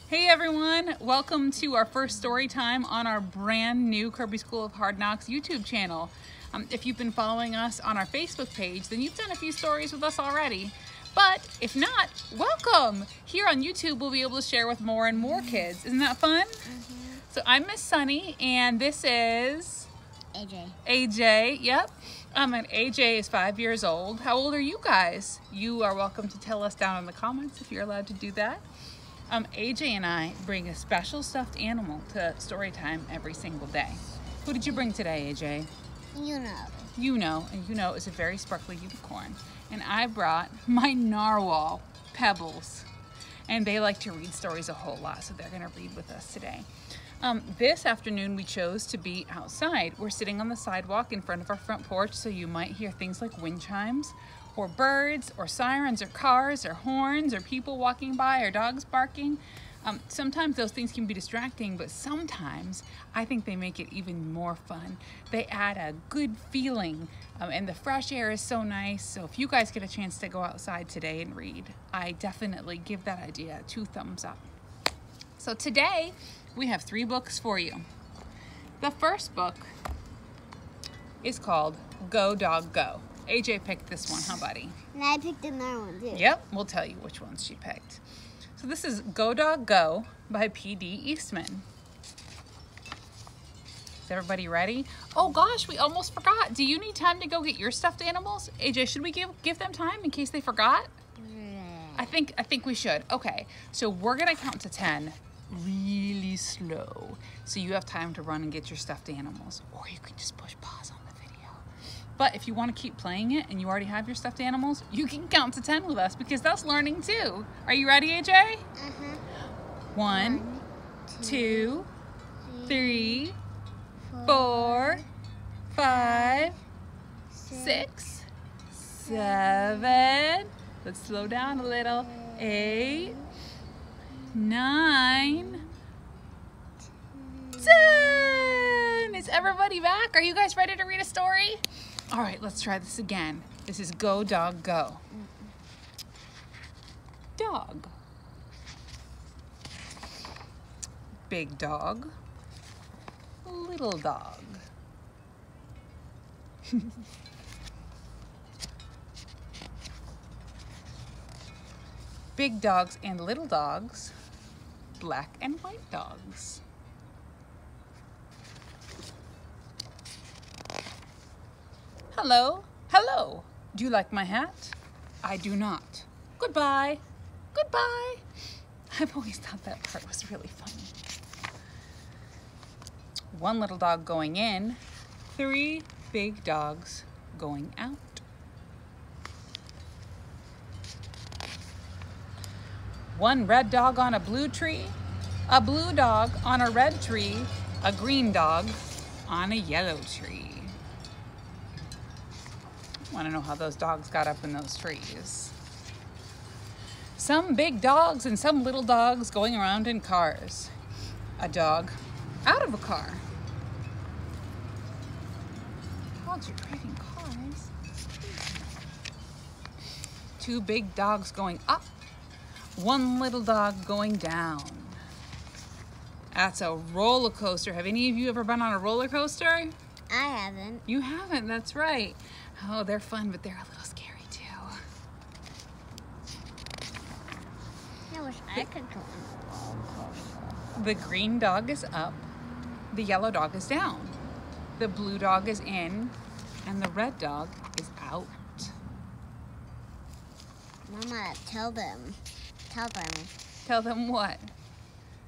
Hey everyone, welcome to our first story time on our brand new Kirby School of Hard Knocks YouTube channel. If you've been following us on our Facebook page, then you've done a few stories with us already. But if not, welcome! Here on YouTube, we'll be able to share with more and more kids. Isn't that fun? So I'm Miss Sunny, and this is... AJ. AJ, yep. And AJ is 5 years old. How old are you guys? You are welcome to tell us down in the comments if you're allowed to do that. AJ and I bring a special stuffed animal to story time every single day. Who did you bring today, AJ? You know is a very sparkly unicorn. And I brought my narwhal, Pebbles. And they like to read stories a whole lot, so they're gonna read with us today. This afternoon we chose to be outside. We're sitting on the sidewalk in front of our front porch, so you might hear things like wind chimes, or birds, or sirens, or cars, or horns, or people walking by, or dogs barking. Sometimes those things can be distracting, but sometimes I think they make it even more fun. They add a good feeling, and the fresh air is so nice. So if you guys get a chance to go outside today and read, I definitely give that idea 2 thumbs up. So today we have 3 books for you. The first book is called Go Dog Go. AJ picked this one, huh, buddy? And I picked another one, too. Yep, we'll tell you which ones she picked. So this is Go Dog Go by P.D. Eastman. Is everybody ready? Oh gosh, we almost forgot. Do you need time to go get your stuffed animals? AJ, should we give them time in case they forgot? I think we should. Okay, so we're gonna count to 10 really slow. So you have time to run and get your stuffed animals. Or you can just push pause on the video. But if you want to keep playing it and you already have your stuffed animals, you can count to 10 with us because that's learning too. Are you ready, AJ? 1, 2, 3, 4, 5, 6, 7. Let's slow down a little. 8, 9, 10. Is everybody back? Are you guys ready to read a story? All right, let's try this again. This is Go Dog Go. Dog. Big dog. Little dog. Big dogs and little dogs. Black and white dogs. Hello, hello. Do you like my hat? I do not. Goodbye, goodbye. I've always thought that part was really funny. One little dog going in, 3 big dogs going out. One red dog on a blue tree, a blue dog on a red tree, a green dog on a yellow tree. I want to know how those dogs got up in those trees. Some big dogs and some little dogs going around in cars. A dog out of a car. Dogs are driving cars. 2 big dogs going up. 1 little dog going down. That's a roller coaster. Have any of you ever been on a roller coaster? I haven't. You haven't, that's right. Oh, they're fun, but they're a little scary too. I wish I could go on a roller coaster. The green dog is up. The yellow dog is down. The blue dog is in. And the red dog is out. Mama, tell them. Tell them what?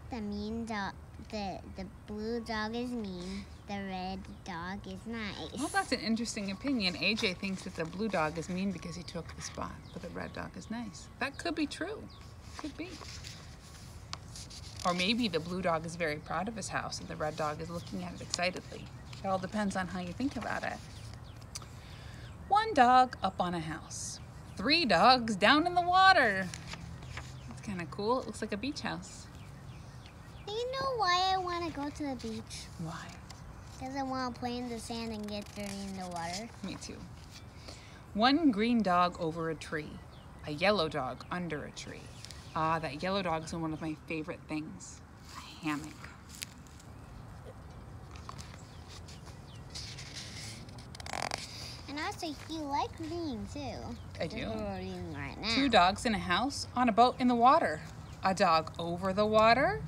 The mean dog, the blue dog is mean. The red dog is nice. Well, that's an interesting opinion. AJ thinks that the blue dog is mean because he took the spot, but the red dog is nice. That could be true. Could be. Or maybe the blue dog is very proud of his house and the red dog is looking at it excitedly. It all depends on how you think about it. 1 dog up on a house. 3 dogs down in the water. That's kind of cool. It looks like a beach house. Do you know why I want to go to the beach? Why? Because I want to play in the sand and get dirty in the water. Me too. 1 green dog over a tree. A yellow dog under a tree. Ah, that yellow dog's one of my favorite things. A hammock. And also, you like reading too. I do. We're reading right now. 2 dogs in a house on a boat in the water. A dog over the water.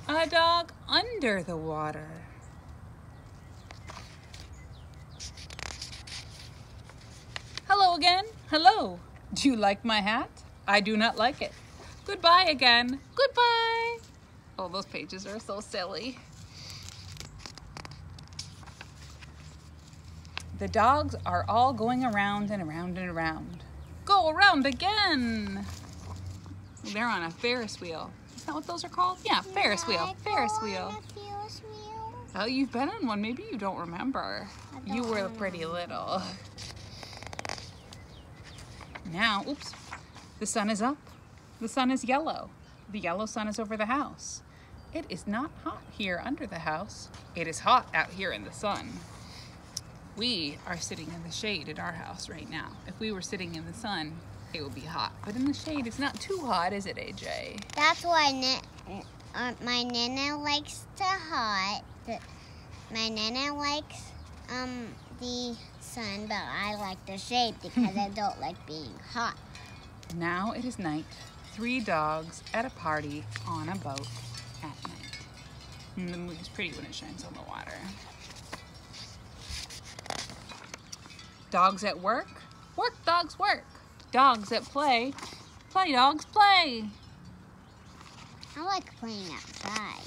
A dog under the water. Hello again. Hello. Do you like my hat? I do not like it. Goodbye again. Goodbye. Oh, those pages are so silly. The dogs are all going around and around and around. Go around again. They're on a Ferris wheel. Is that what those are called? Yeah, Ferris wheel. Ferris wheel. Oh, you've been on one. Maybe you don't remember. You were pretty little. Now, oops, the sun is up. The sun is yellow. The yellow sun is over the house. It is not hot here under the house. It is hot out here in the sun. We are sitting in the shade at our house right now. If we were sitting in the sun, it would be hot. But in the shade, it's not too hot, is it, AJ? That's why my Nana likes the hot. My Nana likes the sun, but I like the shade because I don't like being hot. Now it is night. 3 dogs at a party on a boat at night. And the moon is pretty when it shines on the water. Dogs at work. Work dogs work. Dogs at play. Play dogs play. I like playing outside.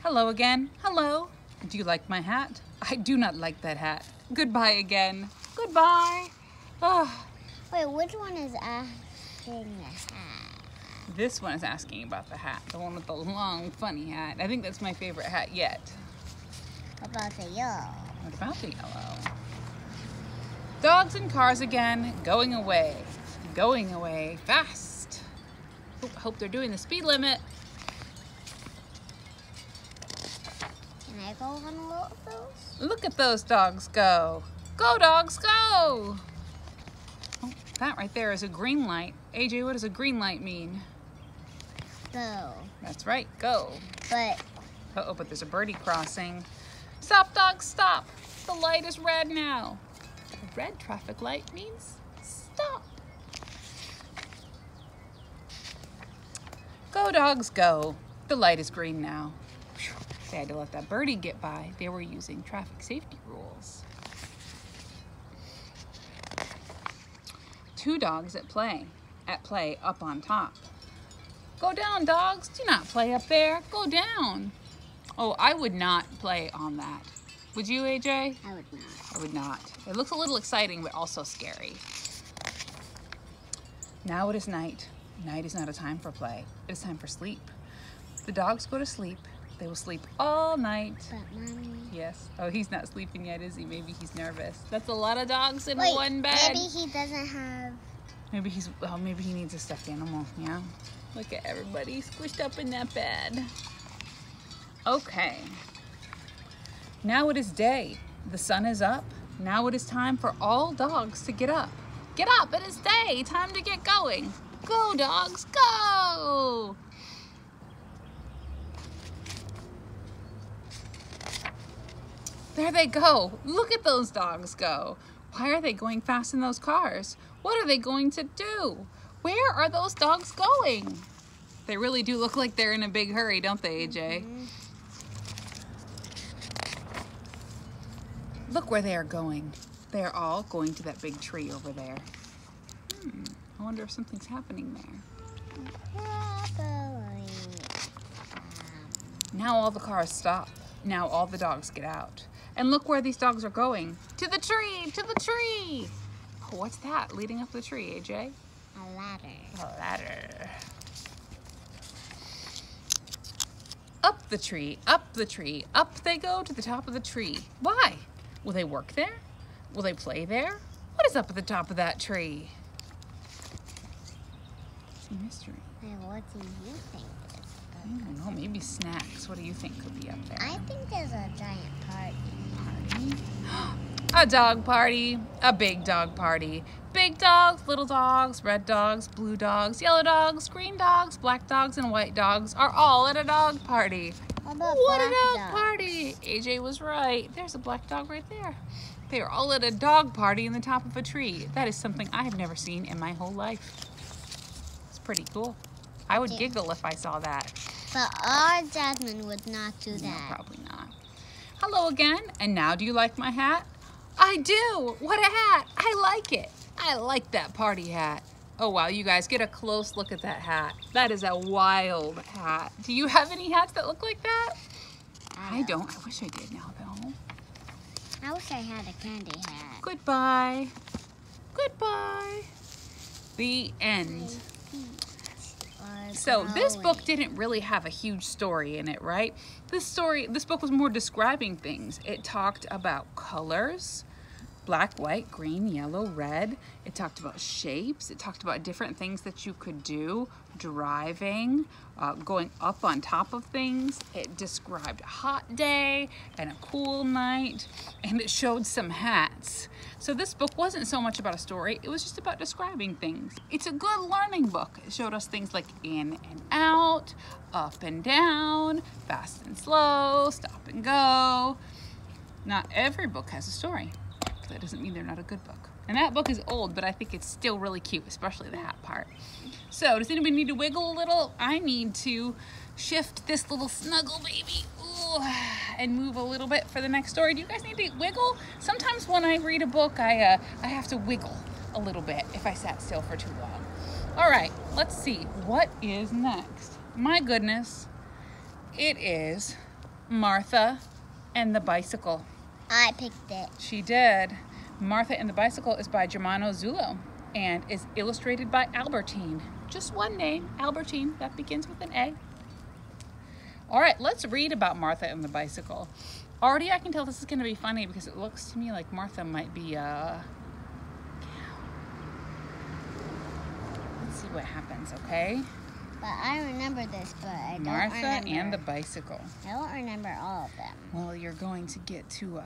Hello again. Hello. Do you like my hat? I do not like that hat. Goodbye again. Goodbye. Oh. Wait, which one is asking the hat? This one is asking about the hat. The one with the long, funny hat. I think that's my favorite hat yet. What about the yellow? What about the yellow? Dogs and cars again. Going away. Going away fast. Oh, I hope they're doing the speed limit. Can I go on a little of those? Look at those dogs go. Go, dogs, go! Oh, that right there is a green light. AJ, what does a green light mean? Go. That's right, go. But Uh-oh, but there's a birdie crossing. Stop, dogs, stop. The light is red now. A red traffic light means stop. Go, dogs, go. The light is green now. Whew. They had to let that birdie get by. They were using traffic safety rules. 2 dogs at play up on top. Go down, dogs. Do not play up there. Go down. Oh, I would not play on that. Would you, AJ? I would not. I would not. It looks a little exciting, but also scary. Now it is night. Night is not a time for play. It is time for sleep. The dogs go to sleep. They will sleep all night. But Mommy. Yes. Oh, he's not sleeping yet, is he? Maybe he's nervous. That's a lot of dogs in Wait, one bed. maybe he doesn't have. Maybe he needs a stuffed animal. Yeah. Look at everybody squished up in that bed. Okay. Now it is day. The sun is up. Now it is time for all dogs to get up. Get up, it is day. Time to get going. Go, dogs, go! There they go. Look at those dogs go. Why are they going fast in those cars? What are they going to do? Where are those dogs going? They really do look like they're in a big hurry, don't they, AJ? Mm-hmm. Look where they are going. They are all going to that big tree over there. I wonder if something's happening there. Probably. Now all the cars stop. Now all the dogs get out. And look where these dogs are going. To the tree! To the tree! Oh, what's that leading up the tree, AJ? A ladder. A ladder. Up the tree, up the tree, up they go to the top of the tree. Why? Will they work there? Will they play there? What is up at the top of that tree? It's a mystery. Hey, what do you think? I don't know, maybe snacks. What do you think could be up there? I think there's a giant party. Party? A dog party, a big dog party. Big dogs, little dogs, red dogs, blue dogs, yellow dogs, green dogs, black dogs, and white dogs are all at a dog party. What a dog party! AJ was right. There's a black dog right there. They are all at a dog party in the top of a tree. That is something I have never seen in my whole life. It's pretty cool. I would giggle if I saw that. But our Jasmine would not do that. No, probably not. Hello again, and now do you like my hat? I do! What a hat! I like it! I like that party hat. Oh wow, you guys, get a close look at that hat. That is a wild hat. Do you have any hats that look like that? I don't. I wish I did now, though. I wish I had a candy hat. Goodbye. Goodbye. The end. So this book didn't really have a huge story in it, right? This book was more describing things. It talked about colors, black, white, green, yellow, red. It talked about shapes. It talked about different things that you could do, driving, going up on top of things. It described a hot day and a cool night, and it showed some hats. So this book wasn't so much about a story, it was just about describing things. It's a good learning book. It showed us things like in and out, up and down, fast and slow, stop and go. Not every book has a story. That doesn't mean they're not a good book. And that book is old, but I think it's still really cute, especially the hat part. So, does anybody need to wiggle a little? I need to shift this little snuggle baby and move a little bit for the next story. Do you guys need to wiggle? Sometimes when I read a book, I have to wiggle a little bit if I sat still for too long. All right, let's see. What is next? My goodness, it is Martha and the Bicycle. I picked it. She did. Martha and the Bicycle is by Germano Zullo and is illustrated by Albertine. Just one name, Albertine, that begins with an A. All right, let's read about Martha and the Bicycle. Already I can tell this is gonna be funny because it looks to me like Martha might be a cow. Let's see what happens, okay? But I remember this, but I don't Martha remember. and the Bicycle. I don't remember all of them. Well, you're going to get to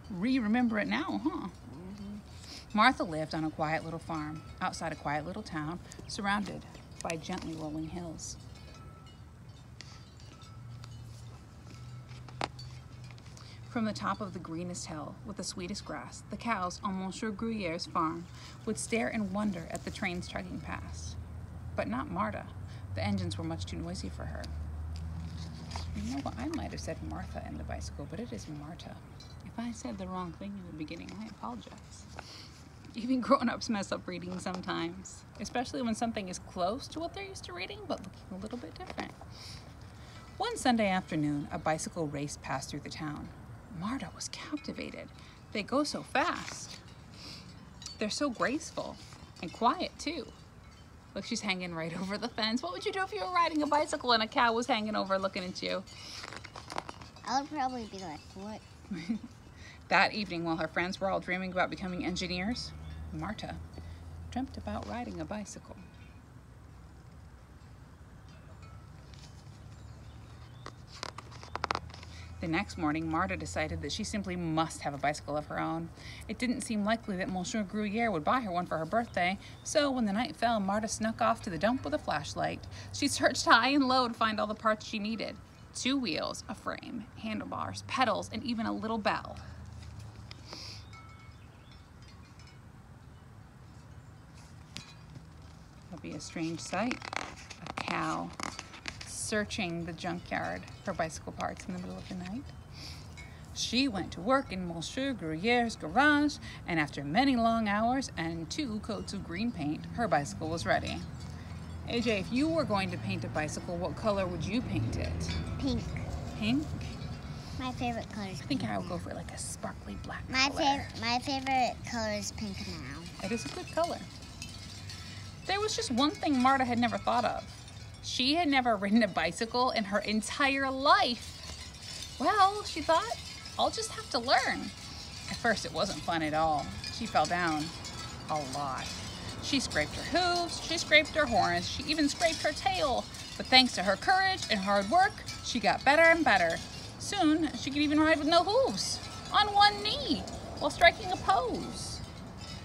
re-remember it now, huh? Martha lived on a quiet little farm outside a quiet little town, surrounded by gently rolling hills. From the top of the greenest hill with the sweetest grass, the cows on Monsieur Gruyère's farm would stare in wonder at the trains chugging past. But not Marta. The engines were much too noisy for her. You know what? I might have said Martha and the Bicycle, but it is Marta. If I said the wrong thing in the beginning, I apologize. Even grown-ups mess up reading sometimes, especially when something is close to what they're used to reading, but looking a little bit different. One Sunday afternoon, a bicycle raced past through the town. Marta was captivated. They go so fast. They're so graceful and quiet, too. Look, she's hanging right over the fence. What would you do if you were riding a bicycle and a cow was hanging over looking at you? I would probably be like, what? That evening, while her friends were all dreaming about becoming engineers, Marta dreamt about riding a bicycle. The next morning, Marta decided that she simply must have a bicycle of her own. It didn't seem likely that Monsieur Gruyère would buy her one for her birthday, so when the night fell, Marta snuck off to the dump with a flashlight. She searched high and low to find all the parts she needed. 2 wheels, a frame, handlebars, pedals, and even a little bell. It'll be a strange sight. A cow searching the junkyard for bicycle parts in the middle of the night. She went to work in Monsieur Gruyère's garage, and after many long hours and 2 coats of green paint, her bicycle was ready. AJ, if you were going to paint a bicycle, what color would you paint it? Pink. Pink? My favorite color is I think pink. I would go for like a sparkly black color. My favorite color is pink now. It is a good color. There was just one thing Marta had never thought of. She had never ridden a bicycle in her entire life. Well, she thought, I'll just have to learn. At first, it wasn't fun at all. She fell down a lot. She scraped her hooves, she scraped her horns, she even scraped her tail. But thanks to her courage and hard work, she got better and better. Soon, she could even ride with no hooves. on one knee while striking a pose.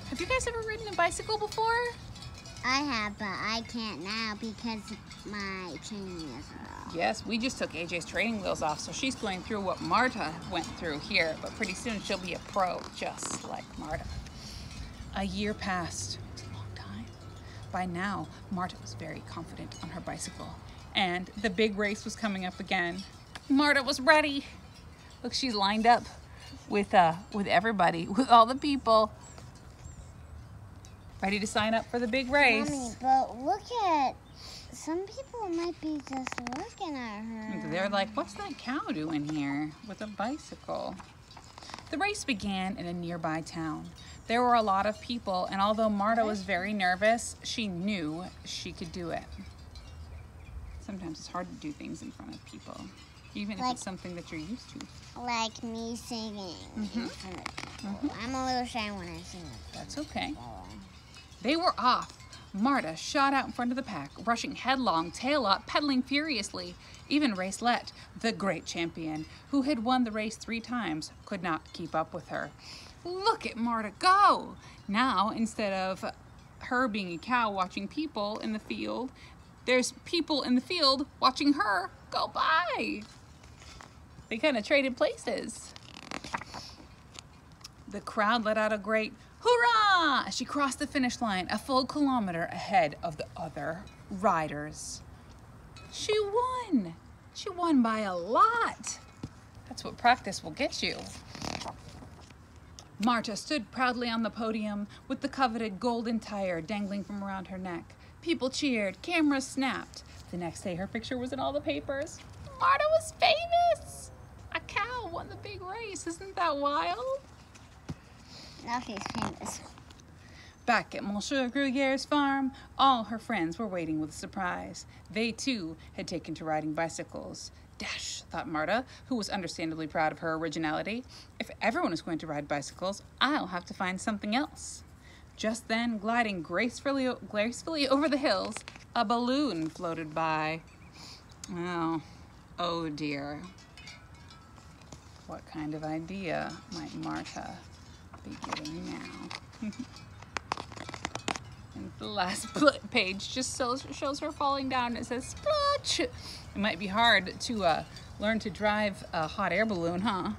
Have you guys ever ridden a bicycle before? I have, but I can't now because my chain is off. Yes, we just took AJ's training wheels off, so she's going through what Marta went through here, but pretty soon she'll be a pro, just like Marta. A year passed. It's a long time. By now, Marta was very confident on her bicycle, and the big race was coming up again. Marta was ready. Look, she's lined up with everybody, with all the people, ready to sign up for the big race. Mommy, but look at, some people might be just looking at her. They're like, what's that cow doing here with a bicycle? The race began in a nearby town. There were a lot of people, and although Marta was very nervous, she knew she could do it. Sometimes it's hard to do things in front of people, even if it's something that you're used to. Like me singing in front of people. I'm a little shy when I sing. That's okay. They were off. Marta shot out in front of the pack, rushing headlong, tail up, pedaling furiously. Even Racelette, the great champion, who had won the race 3 times, could not keep up with her. Look at Marta go! Now, instead of her being a cow watching people in the field, there's people in the field watching her go by. They kind of traded places. The crowd let out a great hurrah as she crossed the finish line a full kilometer ahead of the other riders. She won! She won by a lot. That's what practice will get you. Marta stood proudly on the podium with the coveted golden tire dangling from around her neck. People cheered, cameras snapped. The next day her picture was in all the papers. Marta was famous! A cow won the big race. Isn't that wild? Now she's famous. Back at Monsieur Gruyère's farm, all her friends were waiting with surprise. They, too, had taken to riding bicycles. Dash, thought Marta, who was understandably proud of her originality. If everyone is going to ride bicycles, I'll have to find something else. Just then, gliding gracefully over the hills, a balloon floated by. Oh dear. What kind of idea might Marta be getting now? And the last page just shows her falling down. It says splotch. It might be hard to learn to drive a hot air balloon, huh?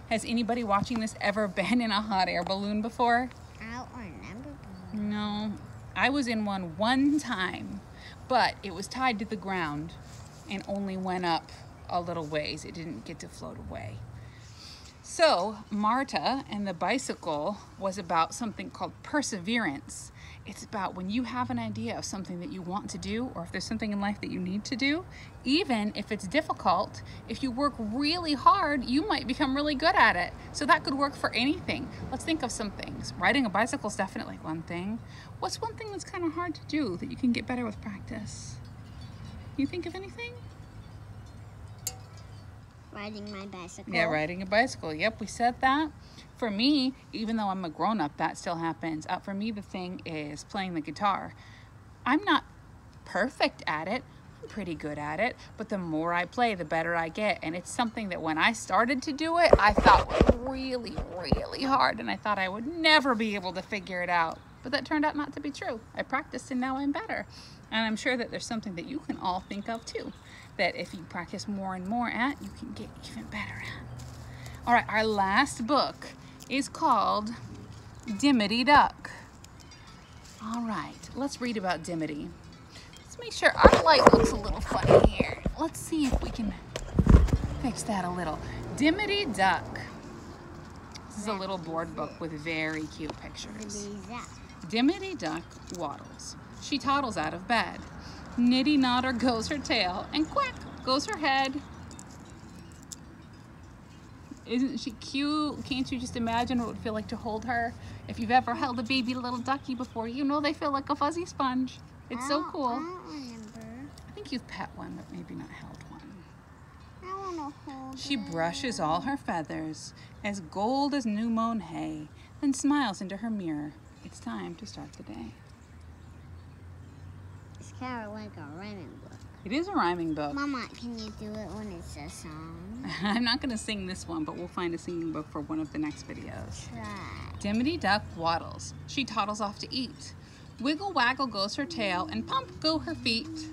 Has anybody watching this ever been in a hot air balloon before? I don't remember. No, I was in one time, but it was tied to the ground and only went up a little ways. It didn't get to float away. So Marta and the bicycle was about something called perseverance. It's about when you have an idea of something that you want to do, or if there's something in life that you need to do, even if it's difficult, if you work really hard, you might become really good at it. So that could work for anything. Let's think of some things. Riding a bicycle is definitely one thing. What's one thing that's kind of hard to do that you can get better with practice? Can you think of anything? Riding my bicycle. Yeah, riding a bicycle. Yep, we said that. For me, even though I'm a grown-up, that still happens. For me, the thing is playing the guitar. I'm not perfect at it. I'm pretty good at it. But the more I play, the better I get. And it's something that when I started to do it, I thought was really, really hard. And I thought I would never be able to figure it out. But that turned out not to be true. I practiced and now I'm better. And I'm sure that there's something that you can all think of too, that if you practice more and more at, you can get even better at. All right, our last book is called Dimity Duck. All right, let's read about Dimity. Let's make sure our light looks a little funny here. Let's see if we can fix that a little. Dimity Duck. This is a little board book with very cute pictures. Dimity Duck waddles. She toddles out of bed. Nitty Nodder goes her tail, and quack goes her head. Isn't she cute? Can't you just imagine what it would feel like to hold her? If you've ever held a baby little ducky before, you know they feel like a fuzzy sponge. It's so cool. I don't remember. I think you've pet one, but maybe not held one. I want to hold She it. brushes all her feathers, as gold as new mown hay, then smiles into her mirror. It's time to start the day. It's kind of like a rhyming book. It is a rhyming book. Mama, can you do it when it's a song? I'm not going to sing this one, but we'll find a singing book for one of the next videos. Try. Dimity Duck waddles. She toddles off to eat. Wiggle waggle goes her tail, and pump go her feet.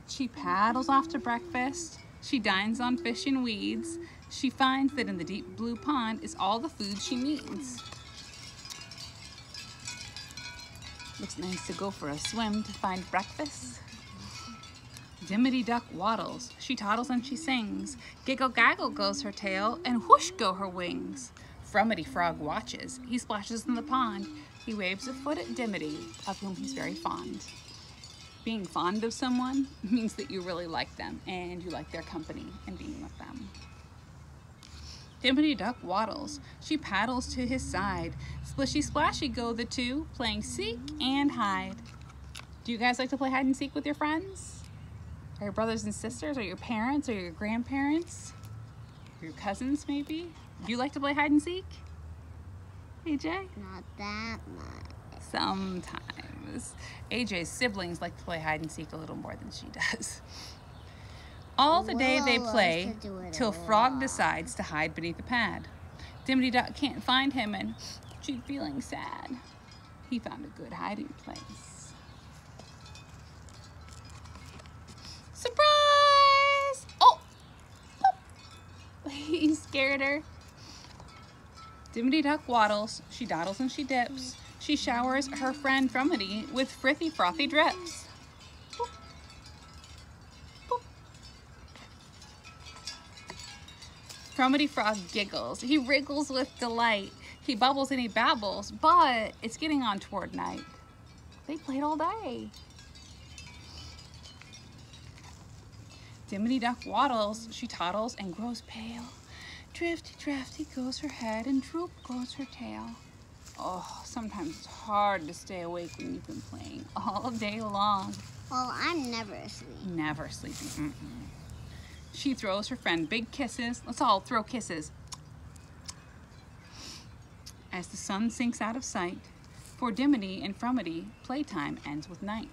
She paddles off to breakfast. She dines on fish and weeds. She finds that in the deep blue pond is all the food she needs. Looks nice to go for a swim to find breakfast. Dimity Duck waddles. She toddles and she sings. Giggle gaggle goes her tail, and whoosh go her wings. Frummity Frog watches. He splashes in the pond. He waves a foot at Dimity, of whom he's very fond. Being fond of someone means that you really like them and you like their company and being with them. Dimity Duck waddles. She paddles to his side. Splishy splashy go the two, playing seek and hide. Do you guys like to play hide and seek with your friends? Or your brothers and sisters, or your parents, or your grandparents? Or your cousins, maybe? Do you like to play hide and seek? AJ? Not that much. Sometimes. AJ's siblings like to play hide and seek a little more than she does. All the day they play till Frog decides to hide beneath the pad. Dimity Duck can't find him and she's feeling sad. He found a good hiding place. Surprise! Oh! He scared her. Dimity Duck waddles. She dawdles and she dips. She showers her friend Frummity with frithy frothy drips. Frummity Frog giggles. He wriggles with delight. He bubbles and he babbles, but it's getting on toward night. They played all day. Dimity Duck waddles. She toddles and grows pale. Drifty, drafty goes her head and droop goes her tail. Oh, sometimes it's hard to stay awake when you've been playing all day long. Well, I'm never asleep. Never sleeping. She throws her friend big kisses. Let's all throw kisses. As the sun sinks out of sight, for Dimity and Frummity, playtime ends with night.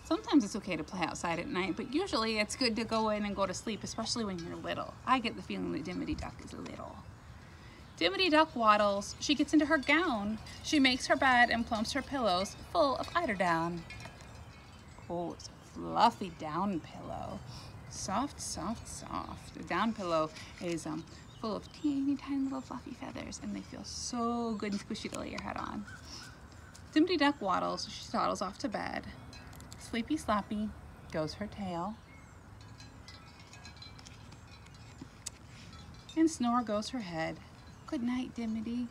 Sometimes it's okay to play outside at night, but usually it's good to go in and go to sleep, especially when you're little. I get the feeling that Dimity Duck is little. Dimity Duck waddles. She gets into her gown. She makes her bed and plumps her pillows full of eiderdown. Oh, it's a fluffy down pillow. Soft, soft, soft. The down pillow is full of teeny tiny little fluffy feathers, and they feel so good and squishy to lay your head on. Dimity Duck waddles. She toddles off to bed. Sleepy sloppy goes her tail. And snore goes her head. Good night, Dimity.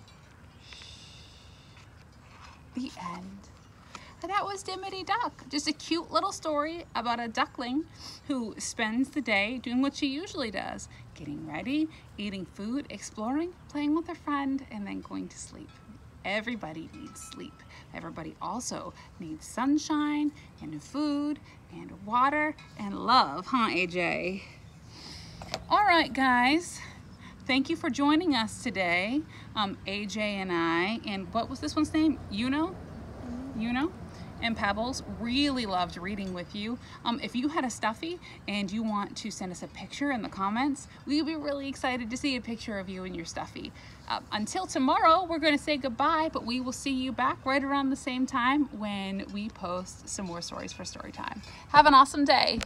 The end. And that was Dimity Duck. Just a cute little story about a duckling who spends the day doing what she usually does. Getting ready, eating food, exploring, playing with a friend, and then going to sleep. Everybody needs sleep. Everybody also needs sunshine and food and water and love, huh, AJ? All right, guys. Thank you for joining us today. AJ and I, and what was this one's name? Uno? And Pebbles really loved reading with you. If you had a stuffy and you want to send us a picture in the comments, we'd be really excited to see a picture of you and your stuffy. Until tomorrow, we're going to say goodbye, but we will see you back right around the same time when we post some more stories for Storytime. Have an awesome day.